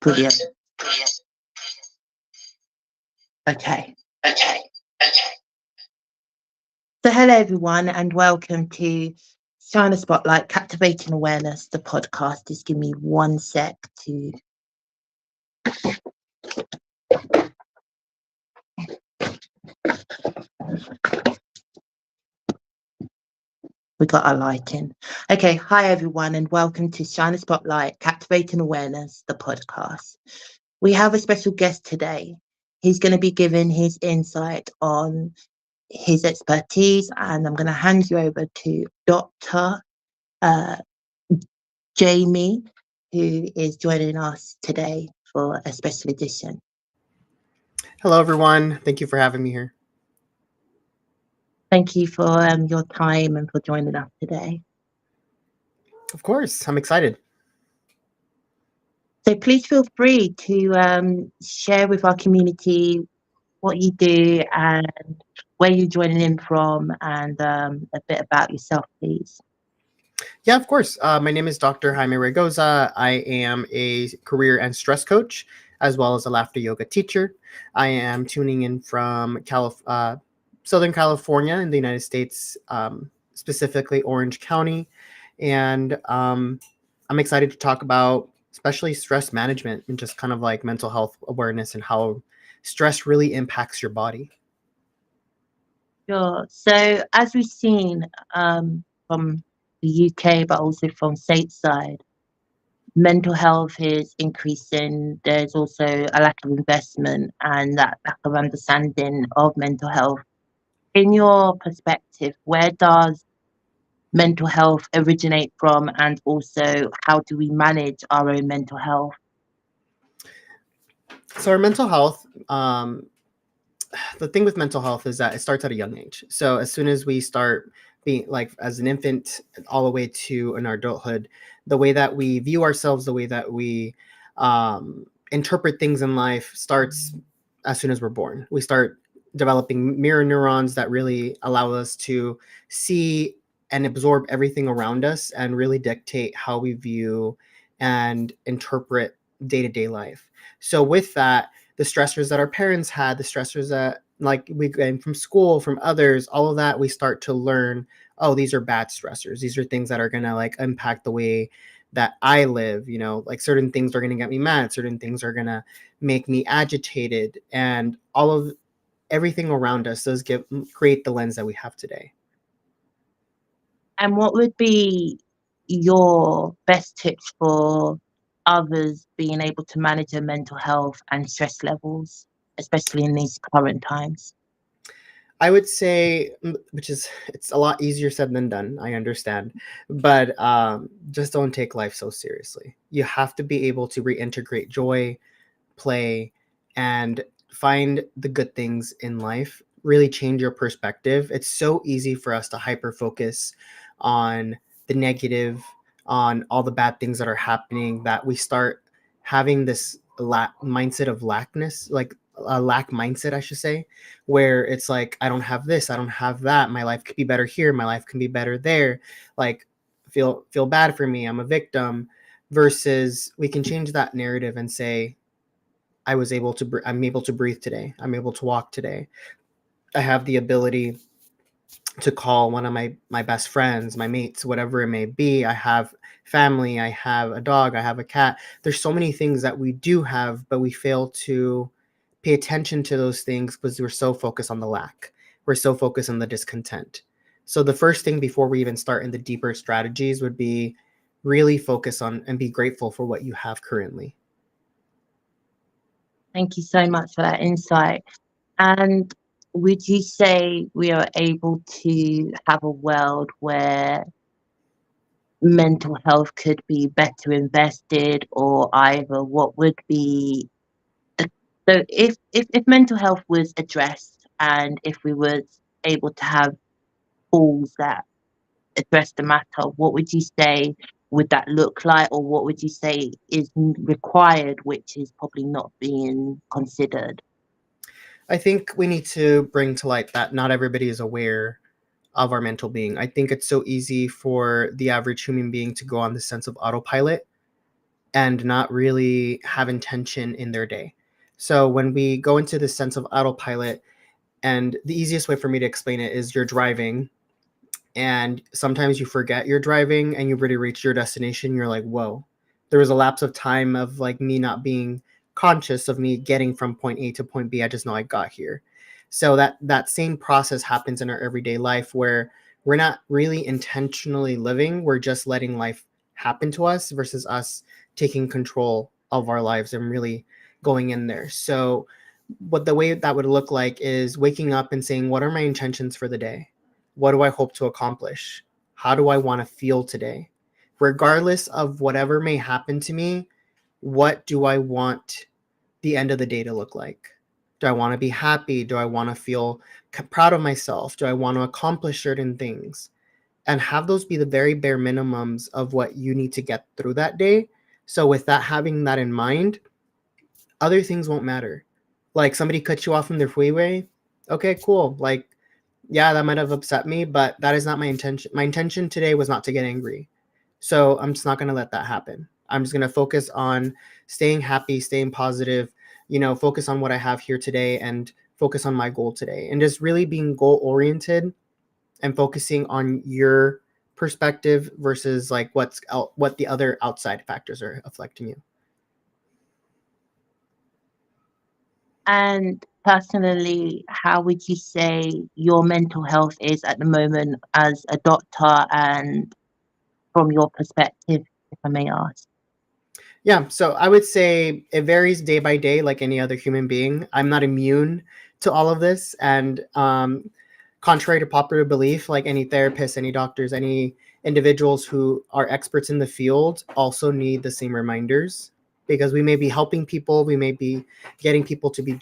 Brilliant. Okay. So hello everyone and welcome to China Spotlight Captivating Awareness, the podcast. Just give me 1 sec to we got our lighting. Okay, hi everyone and welcome to China Spotlight Captivating Awareness, the podcast. We have a special guest today. He's going to be giving his insight on his expertise, and I'm going to hand you over to Dr. Jaime, who is joining us today for a special edition. Hello, everyone. Thank you for having me here. Thank you for your time and for joining us today. Of course, I'm excited. So please feel free to share with our community what you do and where you're joining in from, and a bit about yourself, please. Yeah, of course. My name is Dr. Jaime Raygoza. I am a career and stress coach, as well as a laughter yoga teacher. I am tuning in from Southern California in the United States, specifically Orange County. And I'm excited to talk about especially stress management and just kind of like mental health awareness and how stress really impacts your body. Sure. So as we've seen from the UK, but also from stateside, mental health is increasing. There's also a lack of investment and that lack of understanding of mental health. In your perspective, where does mental health originate from, and also how do we manage our own mental health? So our mental health, the thing with mental health is that it starts at a young age. So as soon as we start being like as an infant all the way to an adulthood, the way that we view ourselves, the way that we interpret things in life starts as soon as we're born. We start developing mirror neurons that really allow us to see and absorb everything around us and really dictate how we view and interpret day-to-day life. So with that, the stressors that our parents had, the stressors that like we gain from school, from others, all of that, we start to learn, oh, these are bad stressors. These are things that are going to like impact the way that I live, you know, like certain things are going to get me mad. Certain things are going to make me agitated, and all of everything around us does create the lens that we have today. And what would be your best tips for others being able to manage their mental health and stress levels, especially in these current times? I would say, it's a lot easier said than done. I understand, but just don't take life so seriously. You have to be able to reintegrate joy, play, and find the good things in life. Really change your perspective. It's so easy for us to hyper focus on the negative, on all the bad things that are happening, that we start having this mindset of lackness, like a lack mindset, I should say, where it's like, I don't have this, I don't have that. My life could be better here. My life can be better there. Like, feel bad for me. I'm a victim. Versus we can change that narrative and say, I'm able to breathe today. I'm able to walk today. I have the ability to call one of my best friends, my mates, whatever it may be. I have family. I have a dog. I have a cat. There's so many things that we do have, but we fail to pay attention to those things because we're so focused on the lack. We're so focused on the discontent. So the first thing before we even start in the deeper strategies would be really focus on and be grateful for what you have currently. Thank you so much for that insight. And would you say we are able to have a world where mental health could be better invested, or either what would be so if mental health was addressed, and if we were able to have tools that address the matter, what would you say would that look like, or what would you say is required, which is probably not being considered? I think we need to bring to light that not everybody is aware of our mental being. I think it's so easy for the average human being to go on the sense of autopilot and not really have intention in their day. So when we go into this sense of autopilot, and the easiest way for me to explain it is you're driving and sometimes you forget you're driving and you've already reached your destination. You're like, whoa, there was a lapse of time of like me not being conscious of me getting from point A to point B. I just know I got here. So that same process happens in our everyday life where we're not really intentionally living. We're just letting life happen to us versus us taking control of our lives and really going in there. So what the way that would look like is waking up and saying, what are my intentions for the day? What do I hope to accomplish? How do I want to feel today? Regardless of whatever may happen to me, what do I want the end of the day to look like? Do I want to be happy? Do I want to feel proud of myself? Do I want to accomplish certain things? And have those be the very bare minimums of what you need to get through that day. So, with that, having that in mind, other things won't matter. Like somebody cut you off from their freeway. Okay, cool. Like, yeah, that might have upset me, but that is not my intention. My intention today was not to get angry. So I'm just not going to let that happen. I'm just going to focus on staying happy, staying positive, focus on what I have here today and focus on my goal today. And just really being goal oriented and focusing on your perspective versus like what the other outside factors are affecting you. And personally, how would you say your mental health is at the moment as a doctor and from your perspective, if I may ask? Yeah, so I would say it varies day by day, like any other human being. I'm not immune to all of this. And contrary to popular belief, like any therapists, any doctors, any individuals who are experts in the field also need the same reminders because we may be helping people, we may be getting people to be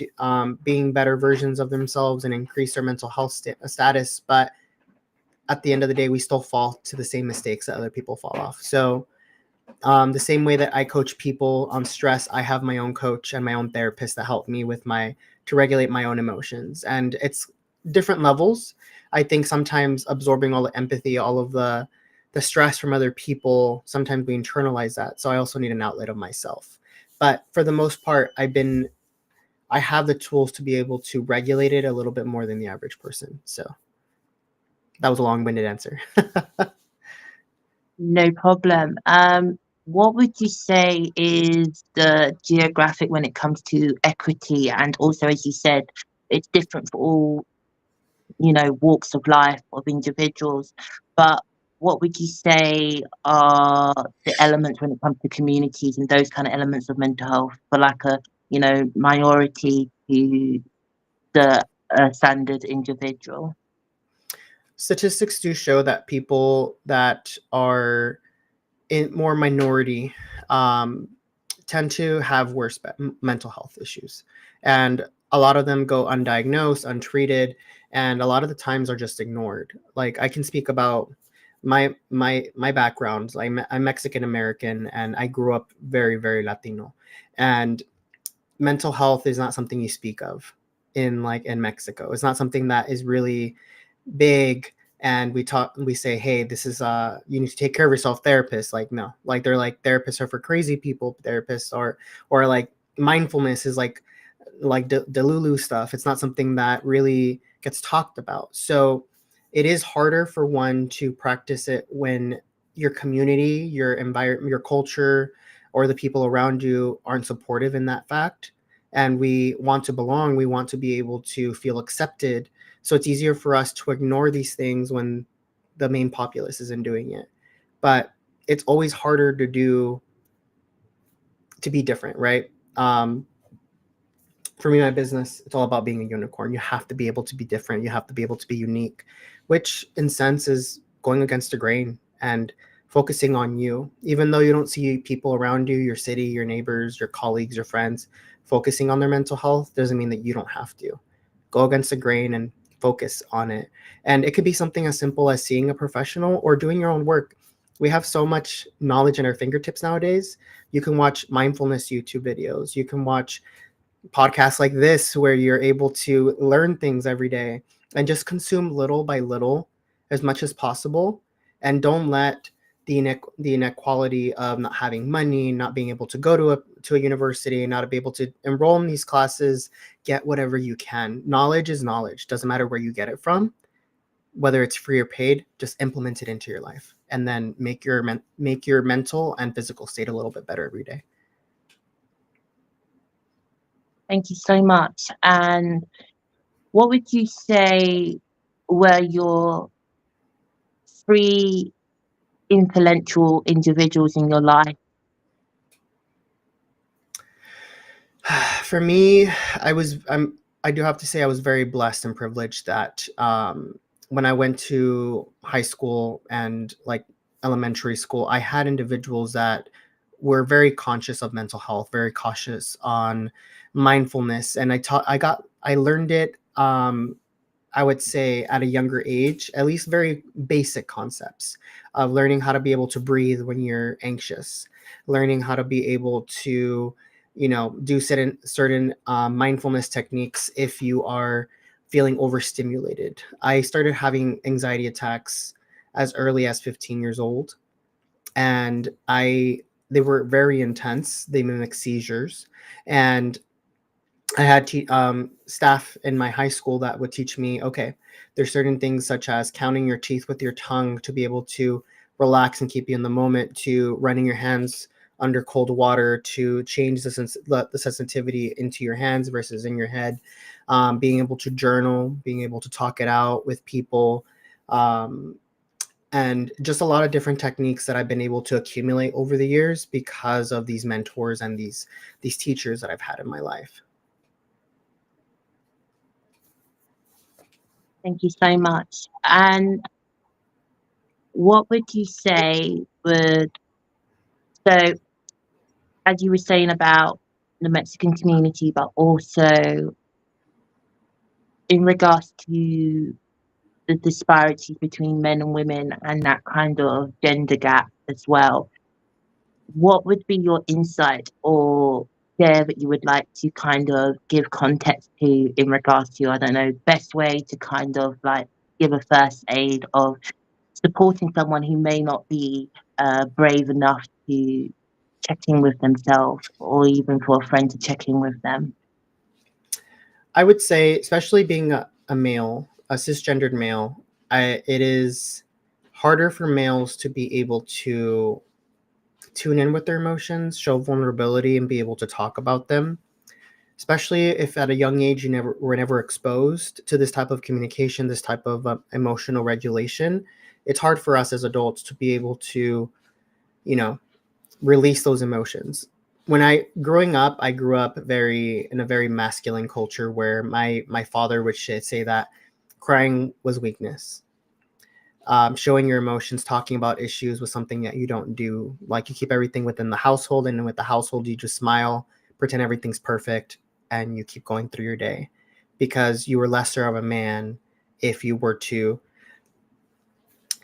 being better versions of themselves and increase their mental health status. But at the end of the day, we still fall to the same mistakes that other people fall off. So the same way that I coach people on stress, I have my own coach and my own therapist that help me with to regulate my own emotions. And it's different levels. I think sometimes absorbing all the empathy, all of the stress from other people, sometimes we internalize that. So I also need an outlet of myself. But for the most part, I have the tools to be able to regulate it a little bit more than the average person. So that was a long-winded answer. No problem. What would you say is the geographic when it comes to equity? And also, as you said, it's different for all, walks of life of individuals. But what would you say are the elements when it comes to communities and those kind of elements of mental health for like a, minority to the standard individual? Statistics do show that people that are in more minority um, tend to have worse mental health issues, and a lot of them go undiagnosed, untreated, and a lot of the times are just ignored. Like I can speak about my background. I'm Mexican American, and I grew up very very Latino, and mental health is not something you speak of in Mexico. It's not something that is really big, and we say, hey, this is you need to take care of yourself, therapist. Like no, like they're like therapists are for crazy people, therapists are, or like mindfulness is like Delulu stuff. It's not something that really gets talked about. So it is harder for one to practice it when your community, your environment, your culture, or the people around you aren't supportive in that fact. And we want to belong, we want to be able to feel accepted. So it's easier for us to ignore these things when the main populace isn't doing it. But it's always harder to do, to be different, right? For me, my business, it's all about being a unicorn. You have to be able to be different. You have to be able to be unique, which in sense is going against the grain and focusing on you. Even though you don't see people around you, your city, your neighbors, your colleagues, your friends, focusing on their mental health doesn't mean that you don't have to. Go against the grain and focus on it. And it could be something as simple as seeing a professional or doing your own work. We have so much knowledge at our fingertips nowadays. You can watch mindfulness YouTube videos. You can watch podcasts like this where you're able to learn things every day and just consume little by little as much as possible, and don't let the inequality of not having money, not being able to go to a university, not be able to enroll in these classes. Get whatever you can. Knowledge is knowledge. Doesn't matter where you get it from, whether it's free or paid. Just implement it into your life, and then make your mental and physical state a little bit better every day. Thank you so much. And what would you say were your three influential individuals in your life? For me, I do have to say I was very blessed and privileged that when I went to high school and like elementary school, I had individuals that were very conscious of mental health, very cautious on mindfulness, and I learned it. I would say at a younger age, at least very basic concepts of learning how to be able to breathe when you're anxious, learning how to be able to, do certain mindfulness techniques if you are feeling overstimulated. I started having anxiety attacks as early as 15 years old, and they were very intense. They mimic seizures, and I had staff in my high school that would teach me, okay, there's certain things such as counting your teeth with your tongue to be able to relax and keep you in the moment, to running your hands under cold water to change the sensitivity into your hands versus in your head, being able to journal, being able to talk it out with people, and just a lot of different techniques that I've been able to accumulate over the years because of these mentors and these teachers that I've had in my life. Thank you so much. And what would you say so as you were saying about the Mexican community, but also in regards to the disparities between men and women and that kind of gender gap as well, what would be your insight or share that you would like to kind of give context to in regards to, I don't know, best way to kind of like give a first aid of supporting someone who may not be brave enough to check in with themselves or even for a friend to check in with them? I would say, especially being a male, a cisgendered male, it is harder for males to be able to tune in with their emotions, show vulnerability, and be able to talk about them. Especially if at a young age you were never exposed to this type of communication, this type of emotional regulation. It's hard for us as adults to be able to, you know, release those emotions. Growing up, I grew up in a very masculine culture where my father would say that crying was weakness. Showing your emotions, talking about issues was something that you don't do. Like, you keep everything within the household, and with the household, you just smile, pretend everything's perfect, and you keep going through your day because you were lesser of a man if you were to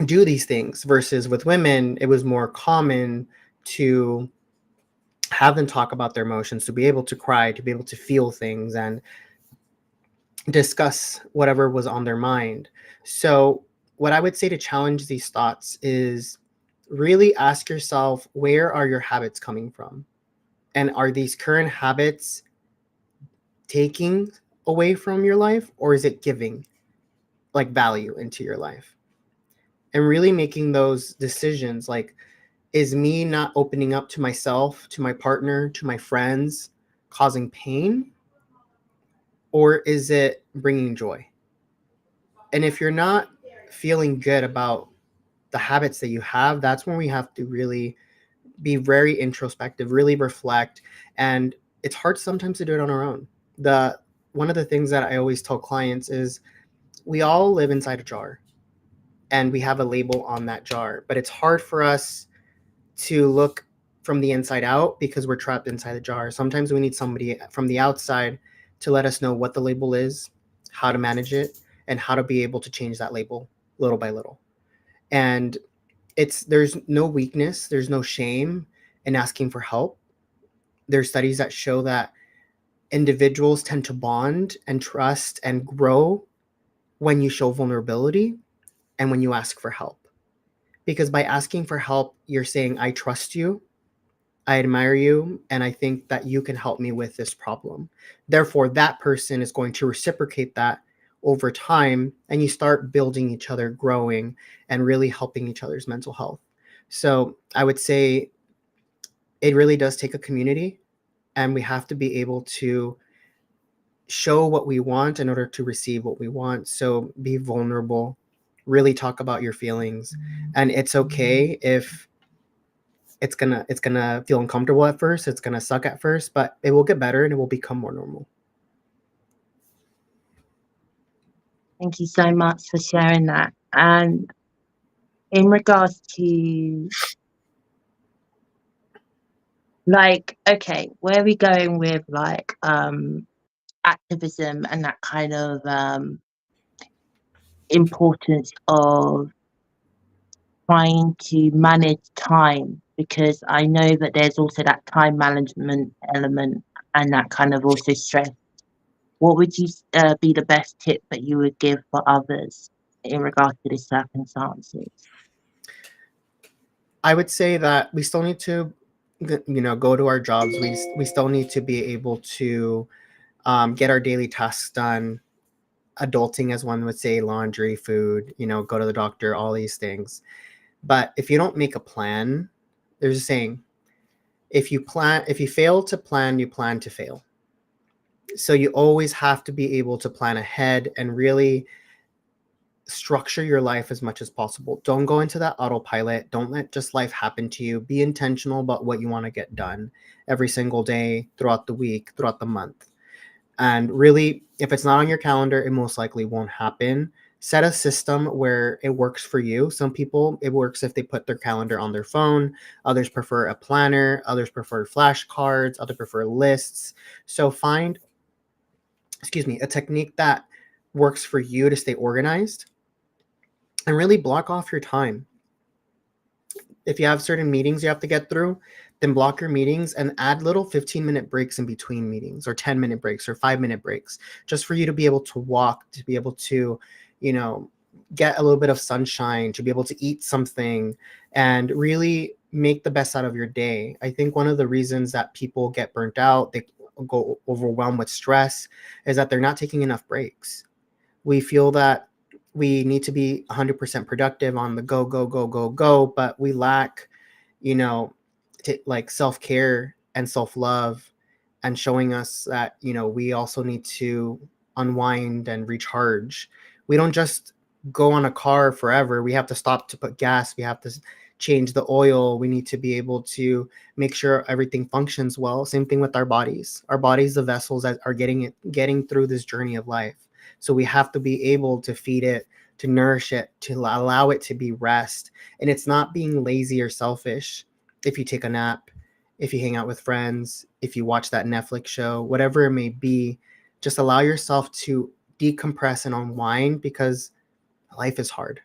do these things. Versus with women, it was more common to have them talk about their emotions, to be able to cry, to be able to feel things and discuss whatever was on their mind. So what I would say to challenge these thoughts is really ask yourself, where are your habits coming from? And are these current habits taking away from your life, or is it giving like value into your life? And really making those decisions, like, is me not opening up to myself, to my partner, to my friends, causing pain? Or is it bringing joy? And if you're not feeling good about the habits that you have, that's when we have to really be very introspective, really reflect. And it's hard sometimes to do it on our own. One of the things that I always tell clients is we all live inside a jar and we have a label on that jar, but it's hard for us to look from the inside out because we're trapped inside the jar. Sometimes we need somebody from the outside to let us know what the label is, how to manage it, and how to be able to change that label little by little. And there's no weakness, there's no shame in asking for help. There's studies that show that individuals tend to bond and trust and grow when you show vulnerability and when you ask for help. because by asking for help, you're saying, I trust you, I admire you, and I think that you can help me with this problem. Therefore, that person is going to reciprocate that over time, and you start building each other, growing, and really helping each other's mental health. So I would say it really does take a community, and we have to be able to show what we want in order to receive what we want. So be vulnerable, really talk about your feelings, and it's okay if it's gonna feel uncomfortable at first, it's gonna suck at first, but it will get better and it will become more normal. Thank you so much for sharing that. And in regards to, like, okay, where are we going with like activism and that kind of importance of trying to manage time? Because I know that there's also that time management element and that kind of also stress. What would you be the best tip that you would give for others in regards to these circumstances? I would say that we still need to, go to our jobs. We still need to be able to get our daily tasks done. Adulting, as one would say, laundry, food, go to the doctor, all these things. But if you don't make a plan, there's a saying: if you fail to plan, you plan to fail. So you always have to be able to plan ahead and really structure your life as much as possible. Don't go into that autopilot. Don't let just life happen to you. Be intentional about what you want to get done every single day, throughout the week, throughout the month. And really, if it's not on your calendar, it most likely won't happen. Set a system where it works for you. Some people, it works if they put their calendar on their phone. Others prefer a planner. Others prefer flashcards. Others prefer lists. So find, a technique that works for you to stay organized, and really block off your time. If you have certain meetings you have to get through, then block your meetings and add little 15-minute breaks in between meetings, or 10-minute breaks, or 5-minute breaks, just for you to be able to walk, to be able to, get a little bit of sunshine, to be able to eat something, and really make the best out of your day. I think one of the reasons that people get burnt out, they go overwhelmed with stress, is that they're not taking enough breaks. We feel that we need to be 100% productive on the go, go, go, go, go, but we lack, like self-care and self-love, and showing us that, we also need to unwind and recharge. We don't just go on a car forever. We have to stop to put gas. We have to change the oil. We need to be able to make sure everything functions well. Same thing with our bodies. Our bodies, the vessels that are getting through this journey of life. So we have to be able to feed it, to nourish it, to allow it to be rest. And it's not being lazy or selfish. If you take a nap, if you hang out with friends, if you watch that Netflix show, whatever it may be, just allow yourself to decompress and unwind, because life is hard.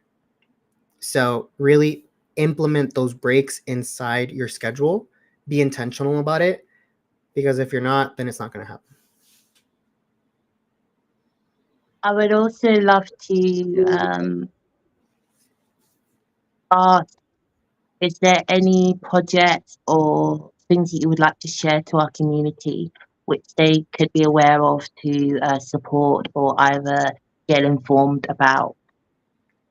So really implement those breaks inside your schedule. Be intentional about it, because if you're not, then it's not going to happen. I would also love to ask, is there any projects or things that you would like to share to our community which they could be aware of to support or either get informed about,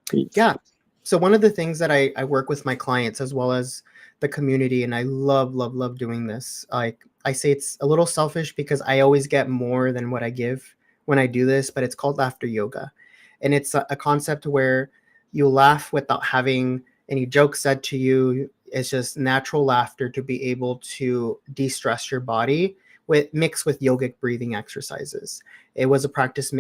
please? Yeah. So one of the things that I work with my clients as well as the community, and I love, love, love doing this. Like I say, it's a little selfish because I always get more than what I give when I do this, but it's called laughter yoga. And it's a concept where you laugh without having any jokes said to you. It's just natural laughter to be able to de-stress your body, with mixed with yogic breathing exercises. It was a practice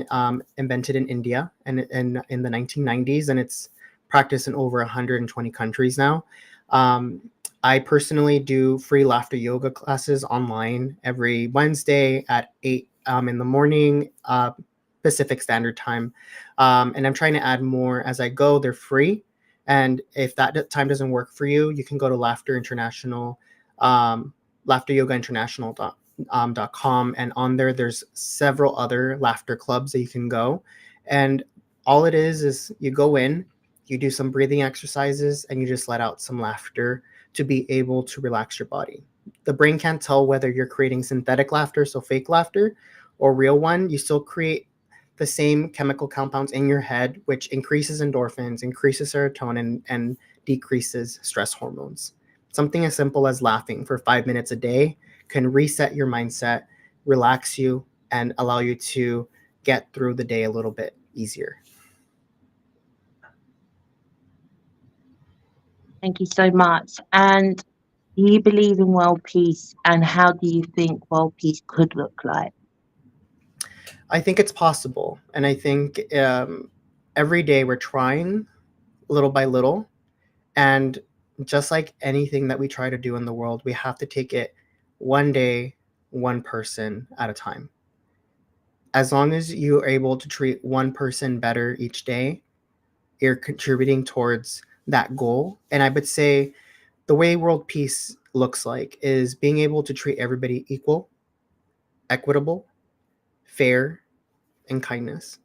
invented in India and in the 1990s, and it's practiced in over 120 countries now. I personally do free laughter yoga classes online every Wednesday at 8 in the morning, Pacific Standard Time. And I'm trying to add more as I go. They're free. And if that time doesn't work for you, you can go to Laughter International, laughteryogainternational.com, and on there's several other laughter clubs that you can go. And all it is you go in, You do some breathing exercises and you just let out some laughter to be able to relax your body. The brain can't tell whether you're creating synthetic laughter, so fake laughter, or real one. You still create the same chemical compounds in your head, which increases endorphins, increases serotonin, and decreases stress hormones. Something as simple as laughing for 5 minutes a day can reset your mindset, relax you, and allow you to get through the day a little bit easier. Thank you so much. And do you believe in world peace? And how do you think world peace could look like? I think it's possible. And I think every day we're trying little by little. And just like anything that we try to do in the world, we have to take it one day, one person at a time. As long as you are able to treat one person better each day, you're contributing towards that goal. And I would say the way world peace looks like is being able to treat everybody equal, equitable, fair, and kindness.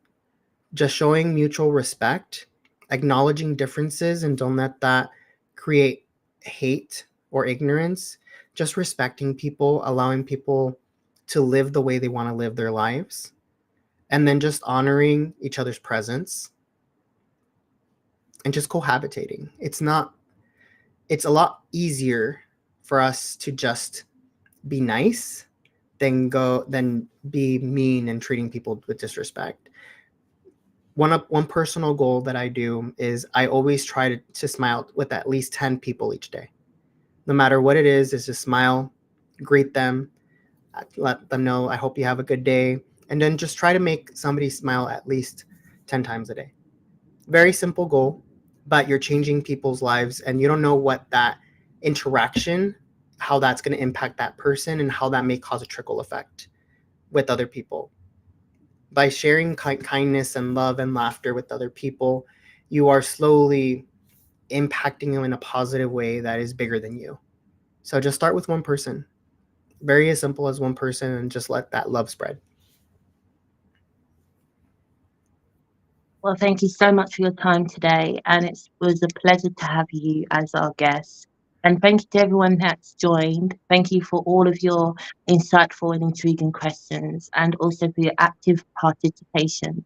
Just showing mutual respect, acknowledging differences, and don't let that create hate or ignorance. Just respecting people, allowing people to live the way they want to live their lives, and then just honoring each other's presence and just cohabitating. It's a lot easier for us to just be nice than be mean and treating people with disrespect. One personal goal that I do is I always try to smile with at least 10 people each day. No matter what it is just smile, greet them, let them know I hope you have a good day, and then just try to make somebody smile at least 10 times a day. Very simple goal, but you're changing people's lives and you don't know what that interaction, how that's going to impact that person and how that may cause a trickle effect with other people. By sharing kindness and love and laughter with other people, you are slowly impacting them in a positive way that is bigger than you. So just start with one person. Very as simple as one person, and just let that love spread. Well, thank you so much for your time today. And it was a pleasure to have you as our guest. And thank you to everyone that's joined. Thank you for all of your insightful and intriguing questions, and also for your active participation.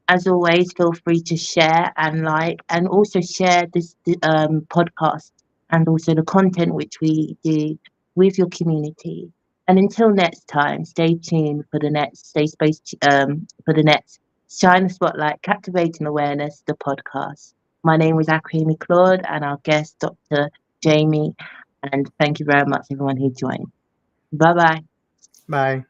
As always, feel free to share and like, and also share this podcast and also the content which we do with your community. And until next time, stay tuned for the next Stay Space for the next Shine the Spotlight, Captivating Awareness, the podcast. My name was Aquayemi-Claude, and our guest, Dr. Jaime. And thank you very much, everyone who joined. Bye bye. Bye.